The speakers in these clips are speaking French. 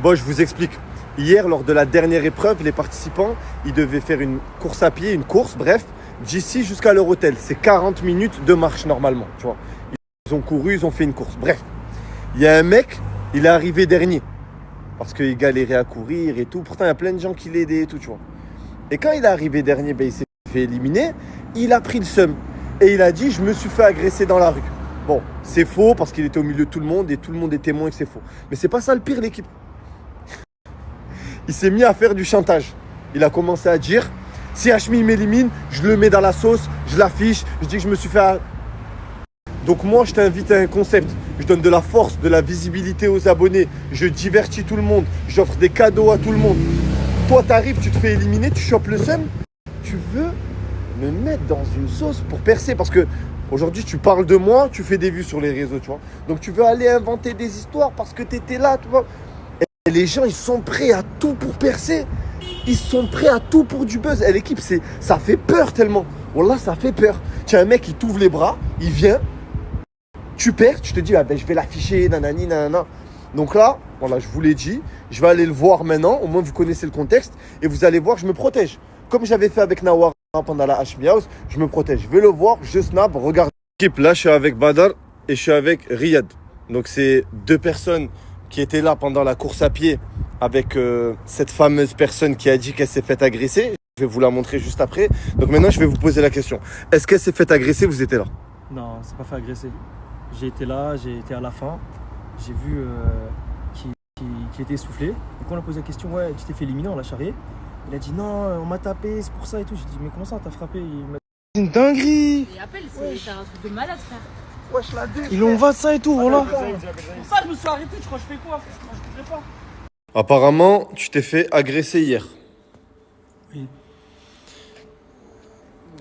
Bon, je vous explique. Hier, lors de la dernière épreuve, les participants, ils devaient faire une course à pied, une course, bref, d'ici jusqu'à leur hôtel. C'est 40 minutes de marche normalement, tu vois. Ils ont couru, ils ont fait une course. Bref, il y a un mec, il est arrivé dernier parce qu'il galérait à courir et tout. Pourtant, il y a plein de gens qui l'aidaient et tout, tu vois. Et quand il est arrivé dernier, il s'est fait éliminer. Il a pris le seum et il a dit « Je me suis fait agresser dans la rue ». Bon, c'est faux parce qu'il était au milieu de tout le monde et tout le monde est témoin que c'est faux. Mais c'est pas ça le pire, l'équipe. Il s'est mis à faire du chantage. Il a commencé à dire « Si Hachmi m'élimine, je le mets dans la sauce, je l'affiche, je dis que je me suis fait... » Donc moi, je t'invite à un concept. Je donne de la force, de la visibilité aux abonnés. Je divertis tout le monde. J'offre des cadeaux à tout le monde. Toi, t'arrives, tu te fais éliminer, tu chopes le seum. Tu veux me mettre dans une sauce pour percer. Parce que aujourd'hui, tu parles de moi, tu fais des vues sur les réseaux, tu vois. Donc tu veux aller inventer des histoires parce que tu étais là, tu vois. Et les gens, ils sont prêts à tout pour percer. Ils sont prêts à tout pour du buzz. Et l'équipe, ça fait peur tellement. Wallah, ça fait peur. Tu as un mec qui t'ouvre les bras, il vient, tu perds, tu te dis, ah ben, je vais l'afficher, nanani, nanana. Donc là, voilà, je vous l'ai dit, je vais aller le voir maintenant. Au moins, vous connaissez le contexte. Et vous allez voir, je me protège. Comme j'avais fait avec Nawar pendant la Hachmi House, je me protège. Je vais le voir, je snap, regarde. L'équipe, là, je suis avec Badar et je suis avec Riyad. Donc, c'est deux personnes qui était là pendant la course à pied avec cette fameuse personne qui a dit qu'elle s'est fait agresser. Je vais vous la montrer juste après. Donc maintenant, je vais vous poser la question. Est-ce qu'elle s'est fait agresser? Vous étiez là? Non, c'est pas fait agresser. J'ai été là, j'ai été à la fin. J'ai vu qu'il était essoufflé. Et quand on a posé la question, ouais, tu t'es fait éliminer, on l'a charrié. Il a dit non, on m'a tapé, c'est pour ça et tout. J'ai dit, mais comment ça, t'as frappé? C'est une dinguerie. Et appelle, c'est un truc de malade, frère. Wesh, la deux. Ils l'ont va de ça et tout, voilà. Pour ça, je me suis arrêté, tu crois que je fais quoi? Je comprends pas. Apparemment, tu t'es fait agresser hier. Oui.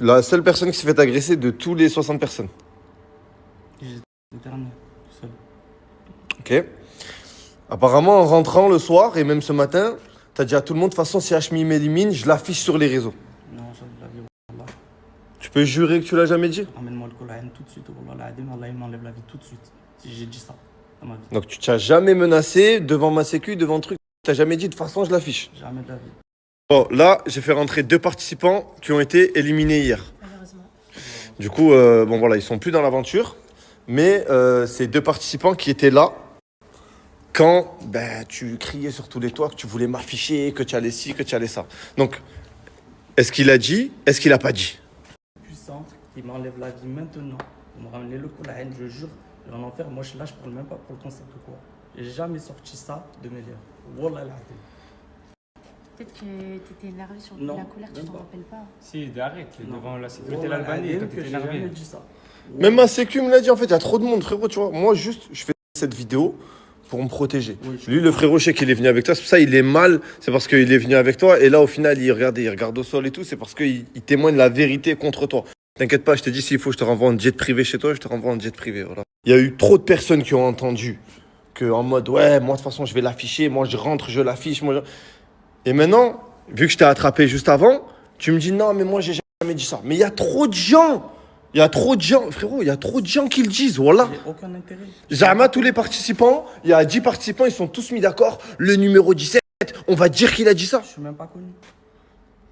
La seule personne qui s'est fait agresser de tous les 60 personnes. J'étais le dernier, tout seul. Ok. Apparemment, en rentrant le soir et même ce matin, t'as dit à tout le monde, de toute façon, si Hachmi m'élimine, je l'affiche sur les réseaux. Non, j'avais la vie, wallah. Tu peux jurer que tu l'as jamais dit? Emmène-moi le Coran tout de suite, wallah, Allah, il m'enlève la vie tout de suite. Si j'ai dit ça dans ma vie. Donc tu t'as jamais menacé devant ma sécu, devant le truc. Tu t'as jamais dit, de toute façon, je l'affiche. Jamais de la vie. Bon, là, j'ai fait rentrer deux participants qui ont été éliminés hier. Malheureusement. Du coup, bon voilà, ils sont plus dans l'aventure. Mais c'est deux participants qui étaient là quand tu criais sur tous les toits que tu voulais m'afficher, que tu allais ci, que tu allais ça. Donc, est-ce qu'il a dit? Est-ce qu'il a pas dit? Puissant, il m'enlève la vie maintenant. Il m'a ramené le Coran, je jure. En enfer, moi là, je parle même pas pour le concept ou quoi. J'ai jamais sorti ça de mes lèvres. Wallah la Peut-être que t'étais énervé sur Non, la colère, tu même t'en pas. rappelles pas. Si, arrête, devant la sécurité Wallah l'Albanie, la toi que t'es j'ai énervé. jamais dit ça. Même ma sécu me l'a dit, en fait, il y a trop de monde, frérot, tu vois. Moi, juste, je fais cette vidéo pour me protéger. Oui, Lui, le frérot, je sais qu'il est venu avec toi. C'est pour ça il est mal. C'est parce qu'il est venu avec toi. Et là, au final, il regarde au sol et tout. C'est parce qu'il témoigne la vérité contre toi. T'inquiète pas, je t'ai dit, s'il faut, je te renvoie en jet privé chez toi. Je te renvoie en jet privé. Voilà. Il y a eu trop de personnes qui ont entendu que en mode, ouais, moi, de toute façon, je vais l'afficher. Moi, je rentre, je l'affiche. Et maintenant, vu que je t'ai attrapé juste avant, tu me dis, non, mais moi, j'ai jamais dit ça. Mais il y a trop de gens. Il y a trop de gens, frérot, il y a trop de gens qui le disent, voilà. J'ai aucun intérêt. Zama, tous les participants, il y a 10 participants, ils sont tous mis d'accord. Le numéro 17, on va dire qu'il a dit ça. Je suis même pas connu.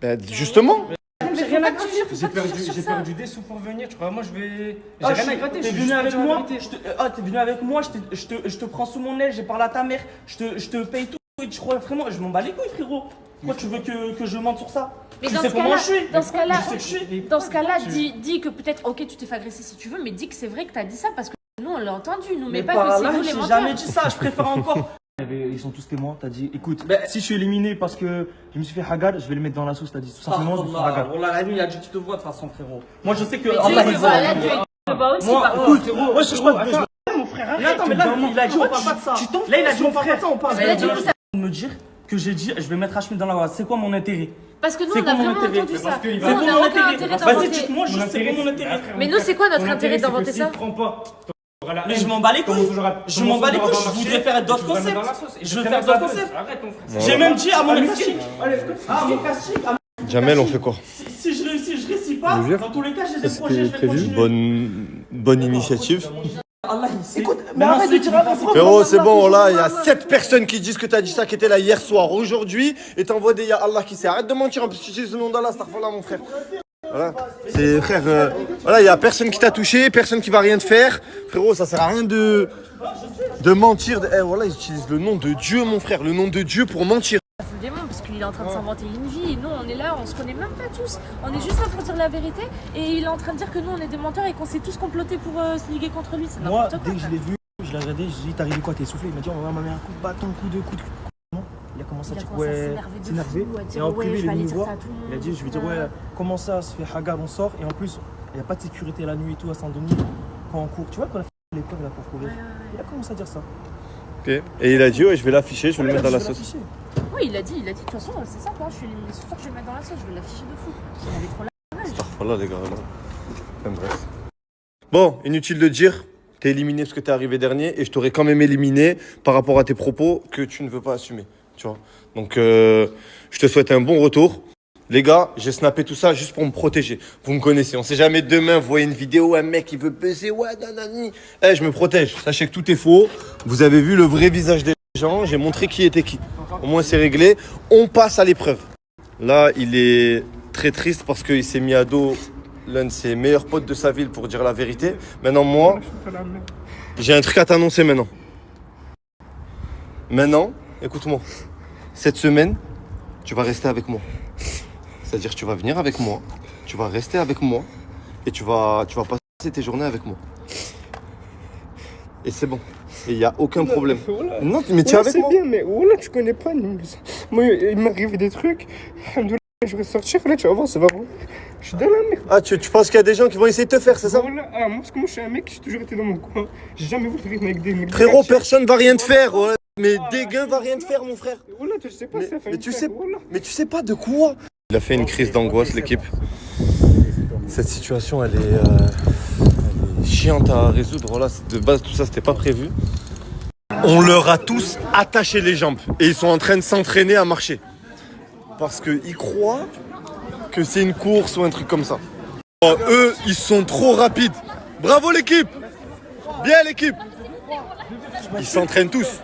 Ben, justement. J'ai rien à dire. J'ai perdu des sous pour venir, tu crois, moi je vais. Ah, J'ai rien à gratter, t'es je suis venu juste avec la moi. vérité. T'es venu avec moi. Je te prends sous mon aile. J'ai parlé à ta mère. Je te paye tout. Et tu crois vraiment, je m'en bats les couilles, frérot. Pourquoi tu veux que je mente sur ça? Mais Tu dans sais ce comment cas-là, je suis. dans ce cas-là, Tu sais que je suis. dans ce cas-là, dis que peut-être, ok, tu t'es fait agresser si tu veux, mais dis que c'est vrai que t'as dit ça parce que nous on l'a entendu, nous, mais pas par que là, c'est nous les j'ai menteurs. jamais dit ça. Je préfère encore. Ils sont tous témoins. T'as dit, écoute, si je suis éliminé parce que je me suis fait hagar, je vais le mettre dans la sauce. T'as dit tout simplement, je me suis fait hagar. Wallah, la nuit, il a dit, tu te vois de toute façon, frérot. Moi, je sais que Mais Allah, Dieu, il il voit. voit, là, Dieu, il te voit aussi, Moi, par contre. écoute, moi, je crois que mon frère. Mais attends, mais là, il a dit, on parle pas de ça. Là, il a dit, on parle pas de ça, on parle Mais là, du coup, ça- me dire que j'ai dit, je vais mettre Hachmi dans la vase. C'est quoi mon intérêt? Parce que nous, C'est on a quoi mon vraiment intérêt? entendu ça. qu'il Nous, va- C'est on quoi n'a mon aucun intérêt? intérêt Vas-y, d'inventer. dites-moi, juste c'est quoi mon intérêt? Mais nous, c'est quoi notre intérêt d'inventer ça? Prends pas. Mais je m'en bats les couilles. Je m'en bats les couilles. Je voudrais faire d'autres concepts. Je veux faire d'autres concepts. Arrête ton frère. J'ai même dit à mon casting. À mon casting. Jamel, on fait quoi? Si je réussis pas, dans tous les cas, j'ai des projets, je vais continuer. Bonne initiative. Allah, il sait. Écoute, Mais arrête de dire à la Frérot, c'est bon, là, il y a 7 personnes qui disent que t'as dit ça, qui étaient là hier soir, aujourd'hui, et t'envoies des Ya Allah qui sait. Arrête de mentir, en plus tu utilises le nom d'Allah, astaghfirullah, mon frère. Voilà. C'est frère, voilà, il y a personne qui t'a touché, personne qui va rien te faire. Frérot, ça sert à rien de mentir. Eh, voilà, ils utilisent le nom de Dieu, mon frère, le nom de Dieu pour mentir. C'est le démon parce qu'il est en train de s'inventer une vie et nous on est là, on se connaît même pas tous. On est juste là pour dire la vérité et il est en train de dire que nous on est des menteurs et qu'on s'est tous complotés pour se liguer contre lui. C'est Moi, n'importe quoi. dès que je l'ai vu, je l'ai regardé, je lui ai dit t'es arrivé quoi, t'es essoufflé. Il m'a dit on m'a mis un coup de bâton, coup de. Il a commencé à Il a dire commencé à ouais, s'énerver de s'énerver. fou, à dire, Et en ouais, privé, je il vais est aller venu me dire voir. ça à tout le monde. Il a dit je lui ai dit ouais, comment ça se fait Hagar, on sort. Et en plus, il n'y a pas de sécurité la nuit et tout à Saint-Denis quand on court. Tu vois, quand on a fait l'épreuve là pour courir, il a commencé à dire ça. Ok. Et il a dit, ouais, je vais l'afficher, je vais le mettre dans la sauce. Oui, il a dit, de toute façon, c'est simple, hein, je suis éliminé ce soir, je vais le mettre dans la sauce, je vais l'afficher de fou. Il avait trop la rage. Voilà, les gars, là. Enfin, bref. Bon, inutile de dire, t'es éliminé parce que t'es arrivé dernier et je t'aurais quand même éliminé par rapport à tes propos que tu ne veux pas assumer. Tu vois. Donc, je te souhaite un bon retour. Les gars, j'ai snappé tout ça juste pour me protéger. Vous me connaissez, on sait jamais demain, vous voyez une vidéo, un mec qui veut baiser, ouais, nanani. Eh, je me protège. Sachez que tout est faux. Vous avez vu le vrai visage des gens, j'ai montré qui était qui. Au moins, c'est réglé. On passe à l'épreuve. Là, il est très triste parce qu'il s'est mis à dos l'un de ses meilleurs potes de sa ville pour dire la vérité. Maintenant, moi, j'ai un truc à t'annoncer maintenant. Maintenant, écoute-moi. Cette semaine, tu vas rester avec moi. C'est-à-dire que tu vas venir avec moi, tu vas rester avec moi et tu vas passer tes journées avec moi. Et c'est bon. Et il n'y a aucun problème. Voilà. Non, mais tu es avec moi. C'est bien, mais voilà, tu connais pas. Moi, il m'arrive des trucs. Alhamdoulilah, je vais sortir. Là, tu vas voir, ça va. Je suis dans la merde. Ah, tu penses qu'il y a des gens qui vont essayer de te faire, c'est ça? Voilà. Ah, moi, parce que moi, je suis un mec, j'ai toujours été dans mon coin. J'ai jamais voulu rythme avec des mecs. Frérot, personne va rien te faire. Ouais. Mais Dégain va rien te faire, mon frère. Voilà, je sais pas, ça fait Mais une tu fête, sais, voilà. mais tu sais pas de quoi. Il a fait une crise d'angoisse, l'équipe. Cette situation, elle est chiante à résoudre. Voilà, de base, tout ça, c'était pas prévu. On leur a tous attaché les jambes et ils sont en train de s'entraîner à marcher. Parce qu'ils croient que c'est une course ou un truc comme ça. Oh, eux, ils sont trop rapides. Bravo l'équipe! Bien l'équipe! Ils s'entraînent tous.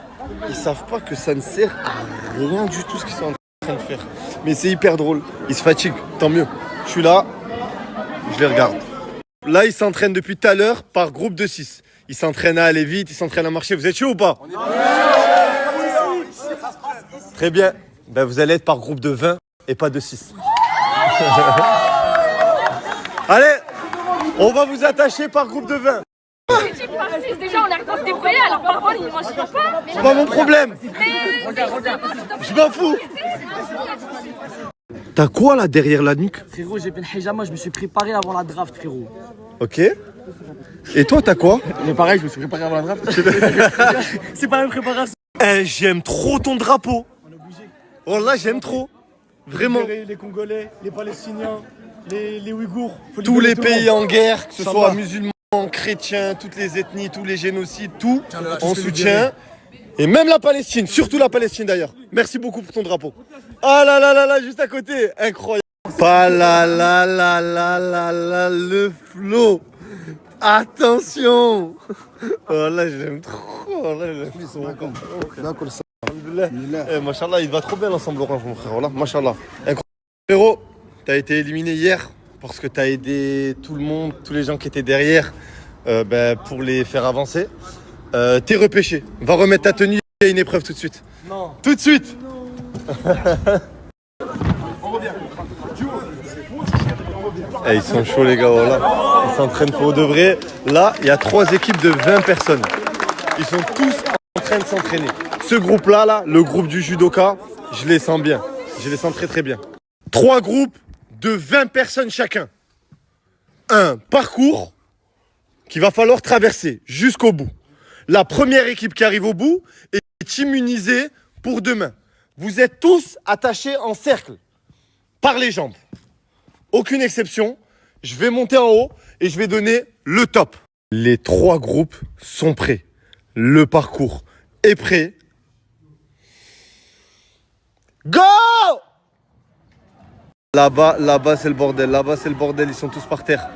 Ils savent pas que ça ne sert à rien du tout ce qu'ils sont en train de faire. Mais c'est hyper drôle. Ils se fatiguent, tant mieux. Je suis là, je les regarde. Là, ils s'entraînent depuis tout à l'heure par groupe de 6. Ils s'entraînent à aller vite, ils s'entraînent à marcher. Vous êtes chaud ou pas? Très bien. Ben, vous allez être par groupe de 20 et pas de 6. Allez, on va vous attacher par groupe de 20. Déjà, on arrive à se débrouiller, alors parfois, ils mangent pas. C'est pas mon problème. Je m'en fous. T'as quoi là derrière la nuque? Frérot, j'ai fait le hijama, je me suis préparé avant la draft, frérot. Ok. Et toi, t'as quoi? Mais pareil, je me suis préparé avant la draft. C'est pas une préparation. Eh, j'aime trop ton drapeau. Oh là, j'aime trop. Vraiment. Les Congolais, les Palestiniens, les Ouïghours. Tous les pays en guerre, que ce soit musulmans, chrétiens, toutes les ethnies, tous les génocides, tout, on soutient. Et même la Palestine, surtout la Palestine d'ailleurs. Merci beaucoup pour ton drapeau. Ah là là là là, juste à côté, incroyable. Pas là là là là là là, le flow. Attention. Oh là, j'aime trop. Oh là, j'aime trop. Eh, Machallah, il va trop bien l'ensemble orange, mon frère. Voilà, Machallah. Incroyable. Frérot, t'as été éliminé hier parce que t'as aidé tout le monde, tous les gens qui étaient derrière pour les faire avancer. T'es repêché. Va remettre ta tenue, il y a une épreuve tout de suite. Non. Tout de suite. Eh, ils sont chauds les gars, voilà. Ils s'entraînent pour de vrai. Là, il y a 3 équipes de 20 personnes. Ils sont tous en train de s'entraîner. Ce groupe-là, là, le groupe du judoka, je les sens bien. Je les sens très très bien. 3 groupes de 20 personnes chacun. Un parcours qu'il va falloir traverser jusqu'au bout. La première équipe qui arrive au bout est immunisée pour demain. Vous êtes tous attachés en cercle par les jambes. Aucune exception. Je vais monter en haut et je vais donner le top. Les 3 groupes sont prêts. Le parcours est prêt. Go! Là-bas, c'est le bordel. Là-bas, c'est le bordel. Ils sont tous par terre.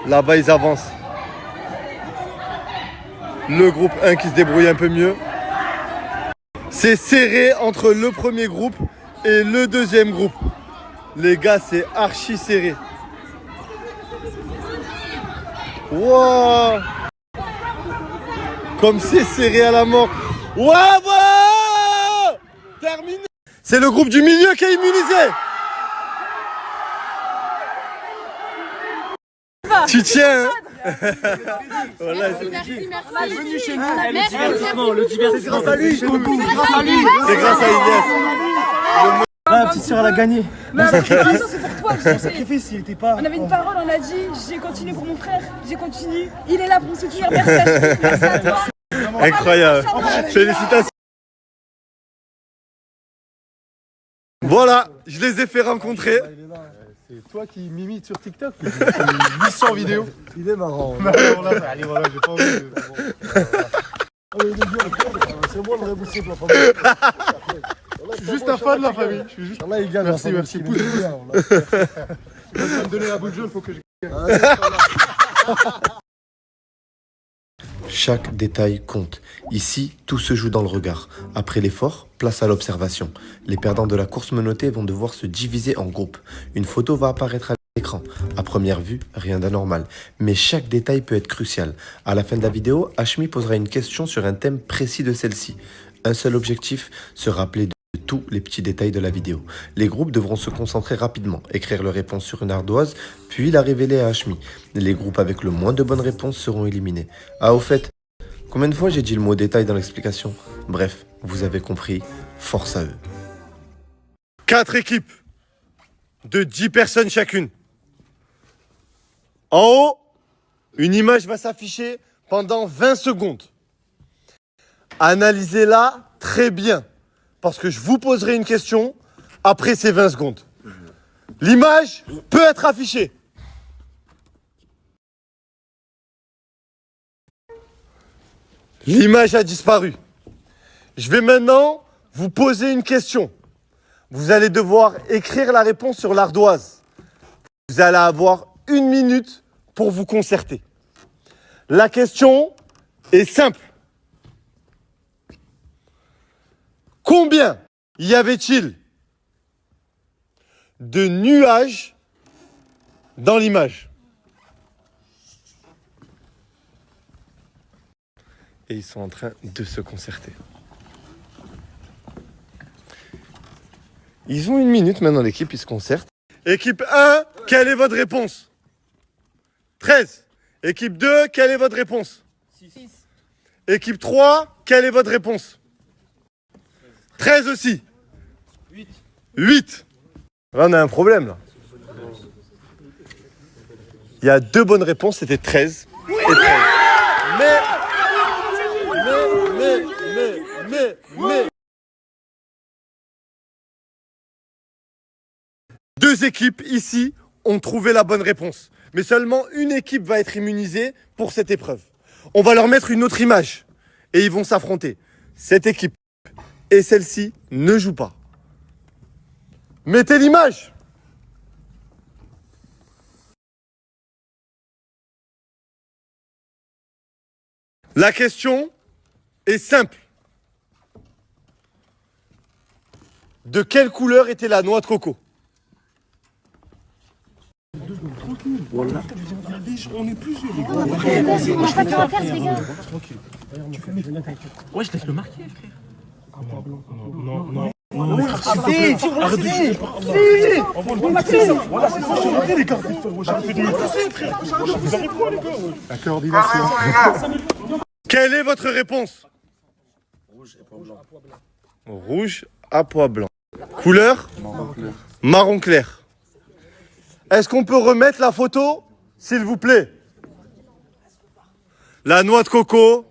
Là-bas, ils avancent. Le groupe 1 qui se débrouille un peu mieux. C'est serré entre le premier groupe et le deuxième groupe. Les gars, c'est archi serré. Wow! Comme c'est serré à la mort. Ouais, voilà! Terminé! C'est le groupe du milieu qui est immunisé! Tu tiens, hein? Voilà, c'est Venu chez nous. Le divertissement, grâce à lui. C'est grâce à Inès. La petite sœur, elle a gagné. C'est pour toi que j'ai fait. Sacrifice, il était pas. On avait une parole, on a dit j'ai continué pour mon frère, j'ai continué. Il est là pour me soutenir. Merci à toi. Merci à toi. Incroyable. Félicitations. Voilà, je les ai fait rencontrer. C'est toi qui m'imites sur TikTok. 800 vidéos. Il est marrant. Allez, voilà, j'ai pas envie de... C'est moi le vrai boussier de la famille. Je suis juste un fan de la famille. Je suis juste... Là, il gagne. Merci, merci. Pouce bleu. Tu vas me donner la boule jaune, faut que je... Chaque détail compte. Ici, tout se joue dans le regard. Après l'effort, place à l'observation. Les perdants de la course menottée vont devoir se diviser en groupes. Une photo va apparaître à l'écran. À première vue, rien d'anormal. Mais chaque détail peut être crucial. À la fin de la vidéo, Hashmi posera une question sur un thème précis de celle-ci. Un seul objectif, se rappeler de tous les petits détails de la vidéo. Les groupes devront se concentrer rapidement, écrire leur réponse sur une ardoise, puis la révéler à Hashmi. Les groupes avec le moins de bonnes réponses seront éliminés. Ah, au fait, combien de fois j'ai dit le mot détail dans l'explication? Bref, vous avez compris, force à eux. 4 équipes de 10 personnes chacune. En haut, une image va s'afficher pendant 20 secondes. Analysez-la très bien, parce que je vous poserai une question après ces 20 secondes. L'image peut être affichée. L'image a disparu. Je vais maintenant vous poser une question. Vous allez devoir écrire la réponse sur l'ardoise. Vous allez avoir 1 minute pour vous concerter. La question est simple. Combien y avait-il de nuages dans l'image? Et ils sont en train de se concerter. Ils ont 1 minute maintenant, l'équipe, ils se concertent. Équipe 1, quelle est votre réponse? 13. Équipe 2, quelle est votre réponse? 6. Équipe 3, quelle est votre réponse? 13 aussi. 8. Là, on a un problème, là. Il y a 2 bonnes réponses, c'était 13 et 13. Mais... 2 équipes ici ont trouvé la bonne réponse. Mais seulement une équipe va être immunisée pour cette épreuve. On va leur mettre une autre image et ils vont s'affronter. Cette équipe et celle-ci ne jouent pas. Mettez l'image. La question est simple. De quelle couleur était la noix de coco? On est plusieurs, les gars. On n'a pas de temps à perdre, les gars. Ouais, je laisse le marquer, frère. Non. La coordination. Quelle est votre réponse? Rouge à pois blanc. Couleur? Marron clair. Est-ce qu'on peut remettre la photo, s'il vous plaît? La noix de coco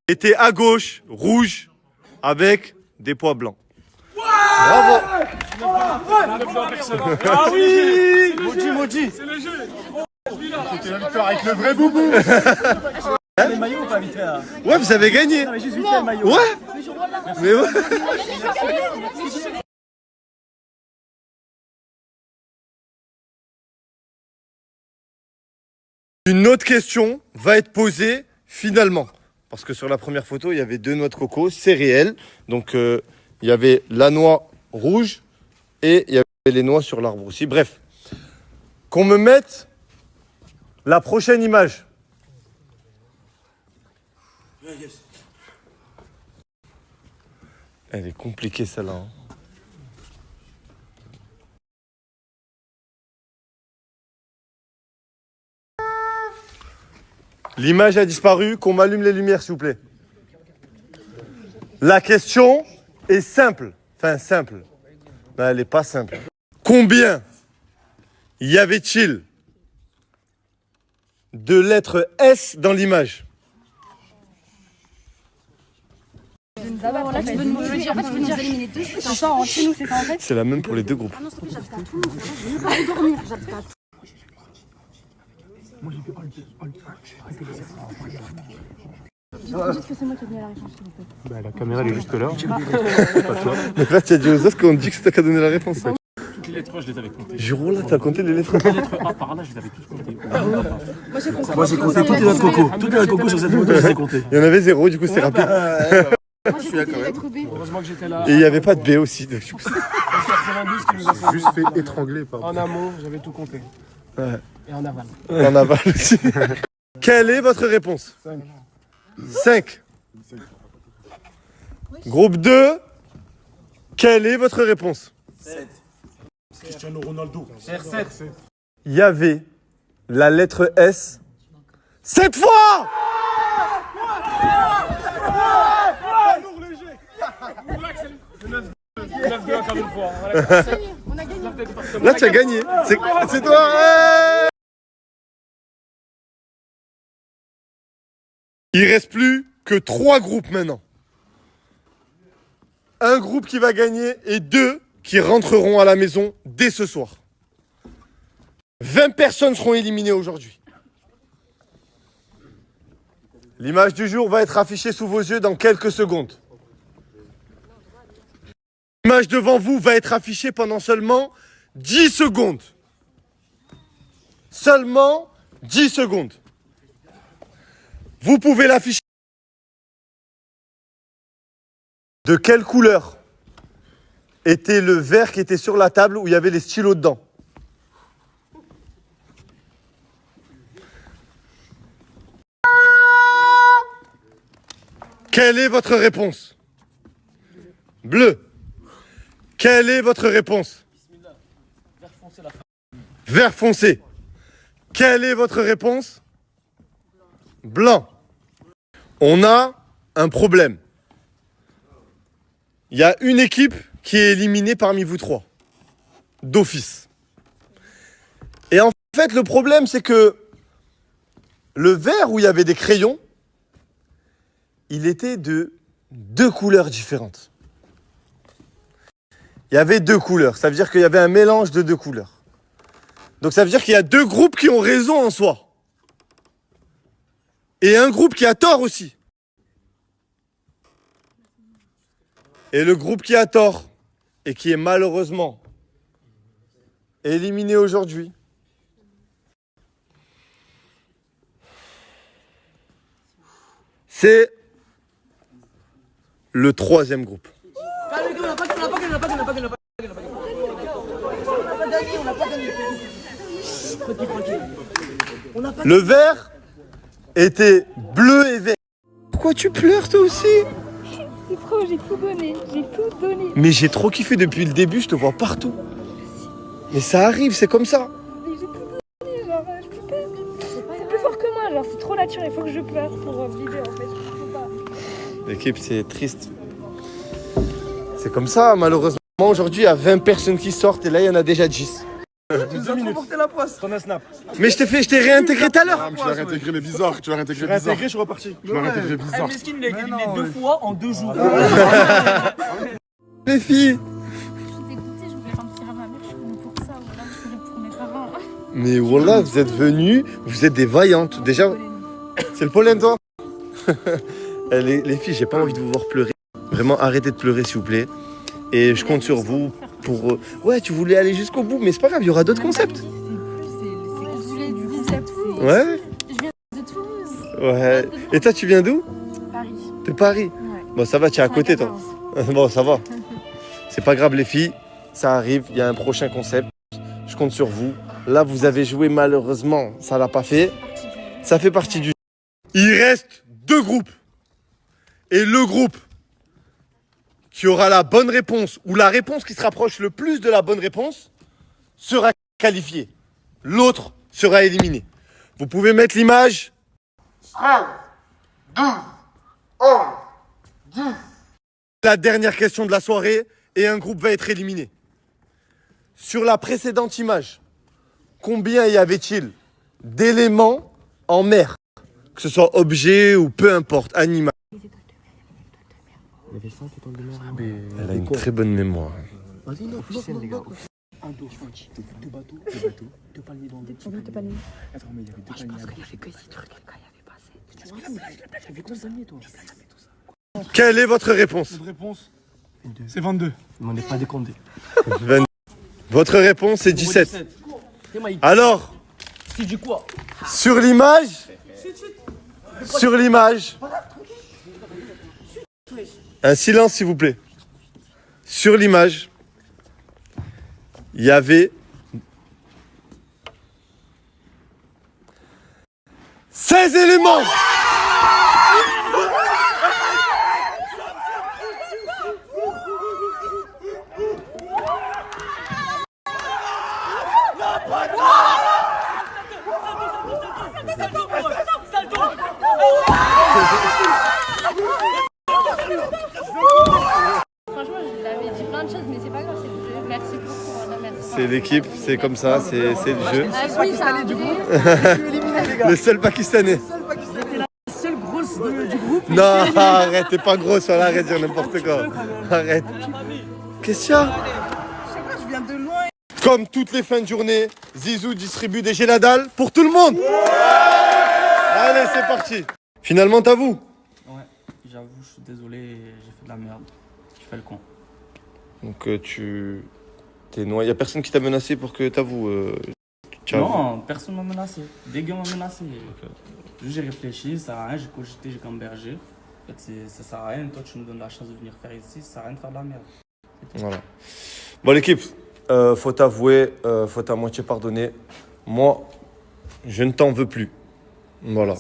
était à gauche, rouge, avec des pois blancs. Bravo! Ah oui! Maudit. C'est le jeu! C'était la victoire avec le vrai boubou. Les maillots ou pas vite fait là? Ouais, vous avez gagné. Non, mais juste vite fait le maillot. Ouais. Mais ouais. Une autre question va être posée finalement. Parce que sur la première photo, il y avait 2 noix de coco, c'est réel. Donc il y avait la noix rouge et il y avait les noix sur l'arbre aussi. Bref, qu'on me mette la prochaine image. Elle est compliquée celle-là. Hein. L'image a disparu, qu'on m'allume les lumières s'il vous plaît. La question est simple. Enfin simple. Non, elle n'est pas simple. Combien y avait-il de lettres S dans l'image? C'est la même pour les 2 groupes. Dites que c'est moi qui ai donné la réponse, s'il vous plaît. Bah, la caméra elle est juste là. Donc là tu as dit aux autres qu'on dit que c'est toi qui as donné la réponse. Toutes les lettres, je les avais comptées. Juro là, t'as compté les lettres. Les lettres A par là, je les avais toutes comptées. Moi j'ai compté toutes les noix de coco. Toutes les noix de coco sur cette photo, je les ai comptées. Il y en avait 0, du coup c'est rapide. Moi j'ai compté les lettres B. Heureusement que j'étais là. Et il n'y avait pas de B aussi. Donc, du coup, C'est 92 qui nous a fait. Juste fait étrangler par. En amont, j'avais tout compté. Ouais. Et en aval. en aval aussi. Quelle est votre réponse? 5. Groupe 2. Quelle est votre réponse? Cristiano Ronaldo. CR7. Il y avait la lettre S 7 fois. Là tu as gagné. C'est toi. Ouais. Il reste plus que 3 groupes maintenant. Un groupe qui va gagner et 2 qui rentreront à la maison dès ce soir. 20 personnes seront éliminées aujourd'hui. L'image du jour va être affichée sous vos yeux dans quelques secondes. L'image devant vous va être affichée pendant seulement 10 secondes. Seulement 10 secondes. Vous pouvez l'afficher. De quelle couleur était le verre qui était sur la table où il y avait les stylos dedans? Quelle est votre réponse? Bleu. Quelle est votre réponse? Vert foncé. Quelle est votre réponse? Blanc. On a un problème. Il y a une équipe qui est éliminée parmi vous 3. D'office. Et en fait, le problème, c'est que le verre où il y avait des crayons, il était de 2 couleurs différentes. Il y avait 2 couleurs. Ça veut dire qu'il y avait un mélange de 2 couleurs. Donc ça veut dire qu'il y a 2 groupes qui ont raison en soi. Et un groupe qui a tort aussi. Et le groupe qui a tort, et qui est malheureusement éliminé aujourd'hui, c'est le 3e groupe. Le vert était bleu et vert. Pourquoi tu pleures toi aussi? C'est trop, j'ai tout donné. Mais j'ai trop kiffé depuis le début, je te vois partout. Mais ça arrive, c'est comme ça. Mais j'ai tout donné, genre, je peux pas. C'est plus fort que moi, genre, c'est trop nature, il faut que je pleure pour vider en fait. Je peux pas. L'équipe, c'est triste. C'est comme ça, malheureusement. Aujourd'hui, il y a 20 personnes qui sortent et là, il y en a déjà 10. 2 minutes. La poisse. Ton snap. Mais je t'ai réintégré tout à l'heure. Tu l'as réintégré, mais bizarre. Tu l'as réintégré bizarre. Réintégré, je suis reparti. Tu l'as réintégré bizarre. Meskin, il a été éliminé 2 fois en 2 jours. Les filles. Je suis dégoûtée, je voulais remplir à ma mère, je suis venue pour ça, voilà, je voulais pour mes parents. Mais voilà, vous êtes venues, vous êtes des vaillantes. Déjà, c'est le pollen, toi. Les filles, j'ai pas envie de vous voir pleurer. Vraiment, arrêtez de pleurer, s'il vous plaît. Et je compte sur vous pour... Ouais, tu voulais aller jusqu'au bout, mais c'est pas grave, il y aura d'autres concepts. C'est du biceps. Ouais. Je viens de Toulouse. Ouais. Et toi, tu viens d'où? De Paris. Ouais. Bon, ça va, tu es à côté, toi. Bon, ça va. C'est pas grave, les filles. Ça arrive. Il y a un prochain concept. Je compte sur vous. Là, vous avez joué malheureusement. Ça l'a pas fait. Ça fait partie du... Il reste 2 groupes. Et le groupe qui aura la bonne réponse ou la réponse qui se rapproche le plus de la bonne réponse sera qualifié. L'autre sera éliminé. Vous pouvez mettre l'image. 13, 12, 11, 10. La dernière question de la soirée et un groupe va être éliminé. Sur la précédente image, combien y avait-il d'éléments en mer? Que ce soit objet ou peu importe, animal. Il y avait 5 étoiles de mer. Elle a une très bonne mémoire. Vas-y, non, les gars. Un dauphin, 2 bateaux, 2 palmiers dans le dos. Attends, mais il y avait 2 palmiers. Je pense qu'il y avait que 6 trucs, les gars, il n'y avait pas assez. Tu vois, t'avais combien de palmiers, toi? Quelle est votre réponse? Votre réponse, c'est 22. Il m'en est pas décompté. Votre réponse est 17. Alors, Tu dis quoi? sur l'image, un silence s'il vous plaît. Sur l'image, il y avait 16 éléments. Franchement, je l'avais dit plein de choses, mais c'est pas grave, c'est le jeu. Merci beaucoup. Merci. C'est l'équipe, c'est comme ça, c'est le jeu. Ah oui, ça a du Le seul Pakistanais. La seule grosse du groupe. Non, arrête, t'es pas grosse, voilà, arrête de dire n'importe quoi. Arrête. Qu'est-ce qu'il y a? Je viens de loin. Comme toutes les fins de journée, Zizou distribue des Géladal pour tout le monde. Allez, c'est parti. Finalement, t'avoues. Ouais, j'avoue, je suis désolé, j'ai fait de la merde. Je fais le con. Donc tu t'es noyé. Y a personne qui t'a menacé pour que t'avoues. Non, personne m'a menacé. Des gars m'ont menacé. J'ai réfléchi, ça sert à rien, j'ai cogité, j'ai gambergé. En fait, ça sert à rien, toi tu me donnes la chance de venir faire ici, ça sert à rien de faire de la merde. Voilà. Bon l'équipe, faut t'avouer, faut à moitié pardonner. Moi, je ne t'en veux plus. Voilà.